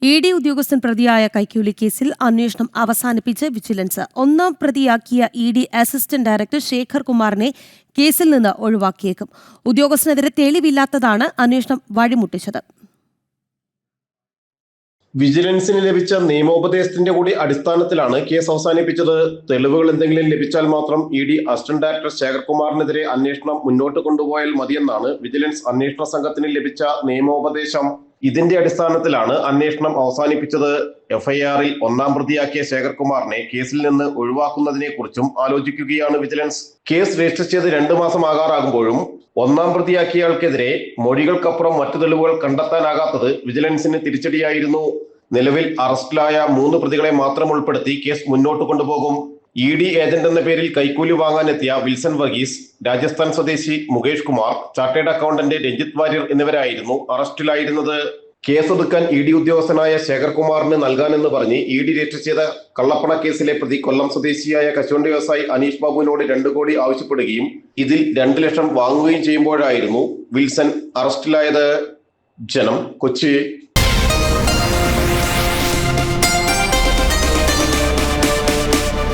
ED ഉദ്യോഗസ്ഥൻ പ്രതിയായ കൈക്കൂലി കേസിൽ അന്വേഷണം അവസാനിപ്പിച്ച് വിജിലൻസ്. ഒന്നാം പ്രതിയാക്കിയ ED അസിസ്റ്റന്റ് ഡയറക്ടർ ശേഖർ കുമാറിനെ കേസിൽ നിന്ന് ഒഴിവാക്കിയേക്കും. ഉദ്യോഗസ്ഥനെതിരെ തെളിവില്ലാത്തതാണ് അന്വേഷണം വഴിമുട്ടിച്ചത്. വിജിലൻസിന് ലഭിച്ച നിയമോപദേശത്തിന്റെ കൂടി അടിസ്ഥാനത്തിലാണ് കേസ് അവസാനിപ്പിച്ചത്. തെളിവുകൾ എന്തെങ്കിലും ലഭിച്ചാൽ മാത്രം ED അസിസ്റ്റന്റ് ഡയറക്ടർ ശേഖർ കുമാറിനെതിരെ അന്വേഷണം മുന്നോട്ട് കൊണ്ടുപോയാൽ മതിയെന്നാണ് വിജിലൻസ് അന്വേഷണ സംഘത്തിന് ലഭിച്ച നിയമോപദേശം. ഇതിന്റെ അടിസ്ഥാനത്തിലാണ് അന്വേഷണം അവസാനിപ്പിച്ചത്. FIR-ൽ ഒന്നാം പ്രതിയാക്കിയ ശേഖർ കുമാറിനെ കേസിൽ നിന്ന് ഒഴിവാക്കുന്നതിനെ കുറിച്ചും ആലോചിക്കുകയാണ് വിജിലൻസ്. കേസ് രജിസ്റ്റർ ചെയ്ത് 2 മാസം ആകാറാകുമ്പോഴും ഒന്നാം പ്രതിയാക്കിയയാൾക്കെതിരെ മൊഴികൾക്കപ്പുറം മറ്റു തെളിവുകൾ കണ്ടെത്താനാകാത്തത് വിജിലൻസിന് തിരിച്ചടിയായിരുന്നു. നിലവിൽ അറസ്റ്റിലായ 3 പ്രതികളെ മാത്രം ഉൾപ്പെടുത്തി കേസ് മുന്നോട്ട് കൊണ്ടുപോകും. ED ഏജന്റ് എന്ന പേരിൽ കൈക്കൂലി വാങ്ങാനെത്തിയ വിൽസൺ വർഗീസ്, രാജസ്ഥാൻ സ്വദേശി മുകേഷ് കുമാർ, ചാർട്ടേഡ് അക്കൗണ്ടന്റ് രഞ്ജിത്ത് വാര്യർ എന്നിവരായിരുന്നു അറസ്റ്റിലായിരുന്നത്. കേസൊതുക്കാൻ ED ഉദ്യോഗസ്ഥനായ ശേഖർ കുമാറിന് നൽകാനെന്ന് പറഞ്ഞ് ED രജിസ്റ്റർ ചെയ്ത കള്ളപ്പണ കേസിലെ പ്രതി കൊല്ലം സ്വദേശിയായ കശുവണ്ടി വ്യവസായി അനീഷ് ബാബുവിനോട് 2 കോടി ആവശ്യപ്പെടുകയും ഇതിൽ 2 ലക്ഷം വാങ്ങുകയും ചെയ്യുമ്പോഴായിരുന്നു വിൽസൺ അറസ്റ്റിലായത്. ജനം, കൊച്ചി.